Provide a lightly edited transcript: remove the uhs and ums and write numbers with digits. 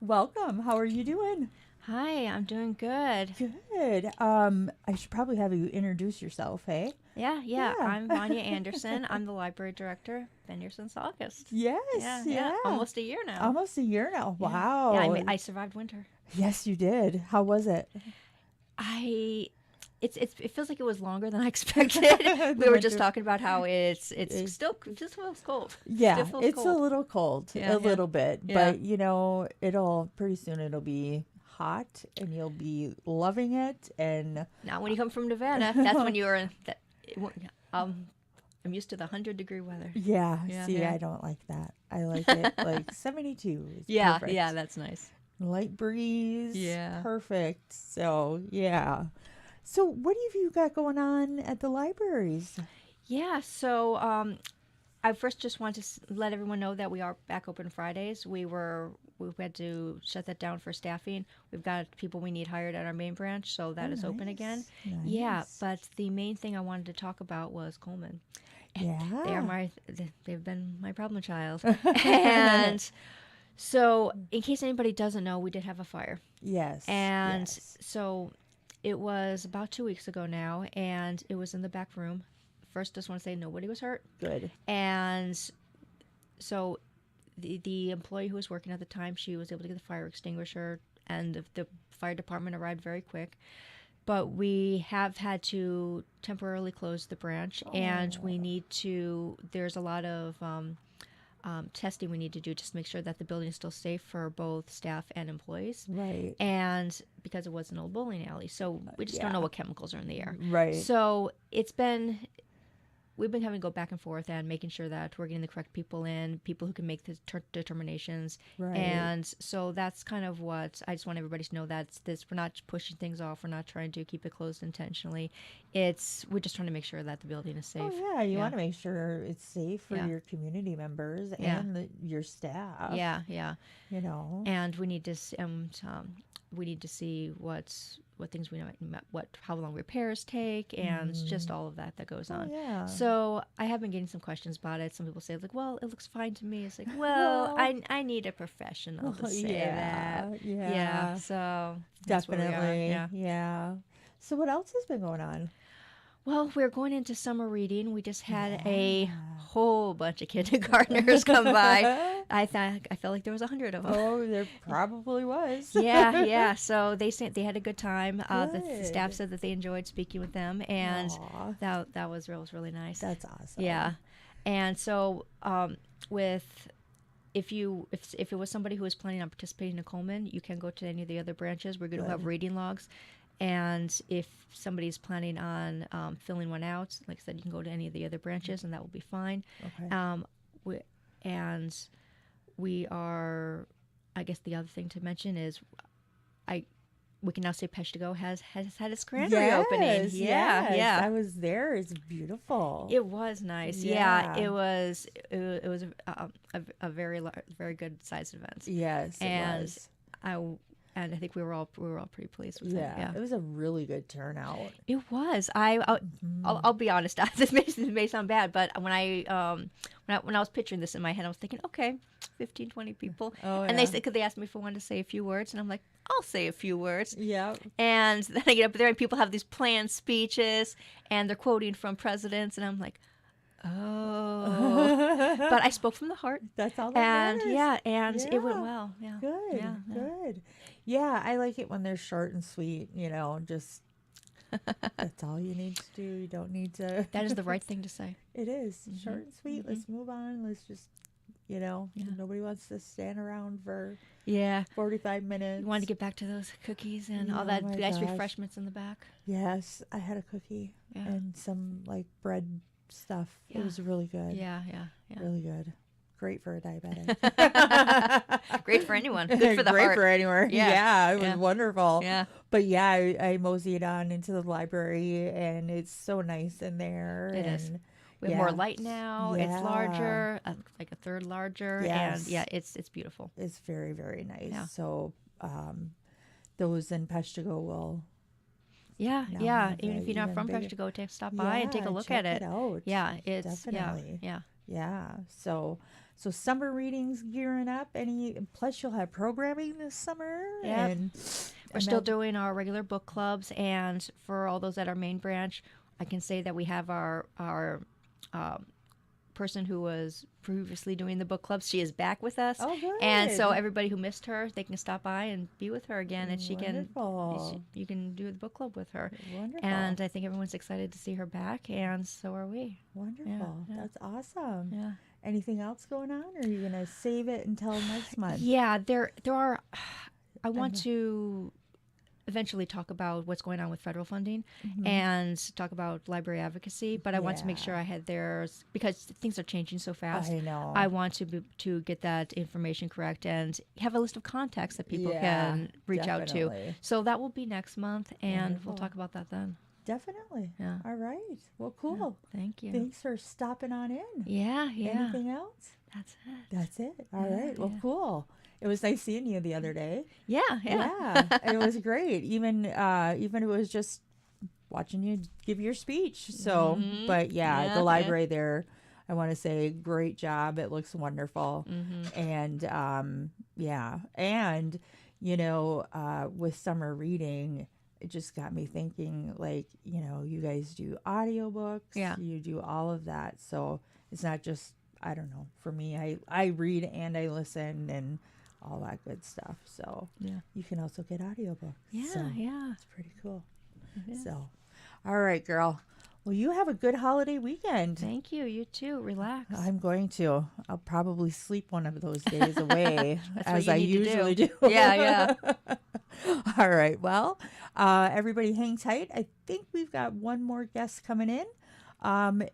Welcome. How are you doing? Hi, I'm doing good. Good. I should probably have you introduce yourself, hey? Yeah. Yeah. I'm Vanya Anderson. I'm the library director. Been here since August. Yes, Yeah. yeah. Almost a year now. Almost a year now. Yeah. Wow. I survived winter. Yes, you did. How was it? I. It feels like it was longer than I expected. The We were just winter. talking about how it's Eh, still just feels cold. Still Yeah, feels it's a cold. little cold, a Yeah. little bit, Yeah. but it'll pretty soon it'll be hot and you'll be loving it and Now, when you come from Nevada, that's when you're that. Um, I'm used to the 100-degree weather. yeah, Yeah. see, Yeah. I don't like that. I like it like 72 is Yeah. perfect. Yeah. That's nice. Light breeze. Yeah. Perfect. So, yeah. So, what have you got going on at the libraries? Yeah, so I first just want to let everyone know that we are back open Fridays. We had to shut that down for staffing. We've got people we need hired at our main branch, so that Oh, is open again. nice. Yeah, Nice. but the main thing I wanted to talk about was Coleman. Yeah. They've been my problem child. And so, in case anybody doesn't know, we did have a fire. Yes. And Yes. so it was about 2 weeks ago now, and it was in the back room. First, just want to say nobody was hurt. Good. And so the employee who was working at the time, she was able to get the fire extinguisher, and the fire department arrived very quick. But we have had to temporarily close the branch, and we need to. There's a lot of testing we need to do just to make sure that the building is still safe for both staff and employees. Right. And because it was an old bowling alley, so we just don't know what chemicals are in the air. Right. So we've been having to go back and forth and making sure that we're getting the correct people in, people who can make the determinations. Right. And so that's kind of what I just want everybody to know, that we're not pushing things off. We're not trying to keep it closed intentionally. We're just trying to make sure that the building is safe. Oh, yeah. You want to make sure it's safe for Yeah. your community members Yeah. and your staff. Yeah. And we need to see what things we know, how long repairs take, and just all of that goes on. Yeah. So I have been getting some questions about it. Some people say like, "Well, it looks fine to me." It's like, "Well, I need a professional to say that." Yeah. So that's where we are. Definitely. Yeah. Yeah. So, what else has been going on? Well, we're going into summer reading. We just had a whole bunch of kindergartners come by. I felt like there was 100 of them. Oh, there probably was. Yeah. So they had a good time. The Good. staff said that they enjoyed speaking with them, and Aw. that was really nice. That's awesome. Yeah, and so with if it was somebody who was planning on participating in Coleman, you can go to any of the other branches. We're going to have reading logs. And if somebody's planning on filling one out, like I said, you can go to any of the other branches, and that will be fine. Okay. We are, I guess the other thing to mention is, we can now say Peshtigo has had its grand reopening. Yes. I was there. It's beautiful. It was nice. Yeah, it was a very good sized event. Yes, it was. And I think we were all pretty pleased with it. Yeah, it was a really good turnout. It was. I'll be honest. This may sound bad, but when I was picturing this in my head, I was thinking, okay, 15, 20 people. Oh, And yeah. they asked me if I wanted to say a few words, and I'm like, I'll say a few words. Yeah. And then I get up there, and people have these planned speeches, and they're quoting from presidents, and I'm like, oh. But I spoke from the heart. That's all that matters. It went well. Yeah. Good. Yeah. Good. Yeah, I like it when they're short and sweet, just that's all you need to do. You don't need to. That is the right thing to say. It is short and sweet. Let's move on. Let's just, nobody wants to stand around for 45 minutes. You wanted to get back to those cookies and all Oh that my nice gosh. refreshments in the back. Yes, I had a cookie and some like bread stuff. Yeah. It was really good. Yeah. Really good. Great for a diabetic. Great for anyone. Good for the Great heart. for anywhere. Yeah, it was wonderful. Yeah. But yeah, I moseyed on into the library, and it's so nice in there. It is. We have more light now. It's larger, like a third larger. Yes. And it's beautiful. It's very, very nice. Yeah. So those in Peshtigo will. Yeah. Now have Even if you're not even from bigger- Peshtigo, stop by and take a look check at it. out. Yeah, it's Definitely. Yeah. Yeah. So summer readings gearing up. Plus you'll have programming this summer. Yeah. And we're still doing our regular book clubs, and for all those at our main branch, I can say that we have our person who was previously doing the book clubs. She is back with us. Oh, good. And so everybody who missed her, they can stop by and be with her again, and Wonderful. you can do the book club with her. Wonderful. And I think everyone's excited to see her back, and so are we. Wonderful. Yeah. That's awesome. Yeah. Anything else going on, or are you going to save it until next month? Yeah, there are. I want to eventually talk about what's going on with federal funding and talk about library advocacy, but I want to make sure I had theirs, because things are changing so fast. I know. I want to get that information correct and have a list of contacts that people can reach out to. So that will be next month, and we'll talk about that then. Definitely. Yeah. All right. Well, cool. Yeah, thank you. Thanks for stopping on in. Yeah. Anything else? That's it. That's it. All right. Well, cool. It was nice seeing you the other day. Yeah. It was great. Even it was just watching you give your speech. So, but the library there, I want to say, great job. It looks wonderful. And and with summer reading, it just got me thinking, like, you guys do audiobooks. Yeah. You do all of that. So it's not just, I don't know, for me, I read and I listen and all that good stuff. So you can also get audiobooks. Yeah. It's pretty cool. So, all right, girl. Well, you have a good holiday weekend. Thank you. You too. Relax. I'm going to. I'll probably sleep one of those days away as I usually do. Yeah. All right. Well, everybody hang tight. I think we've got one more guest coming in. And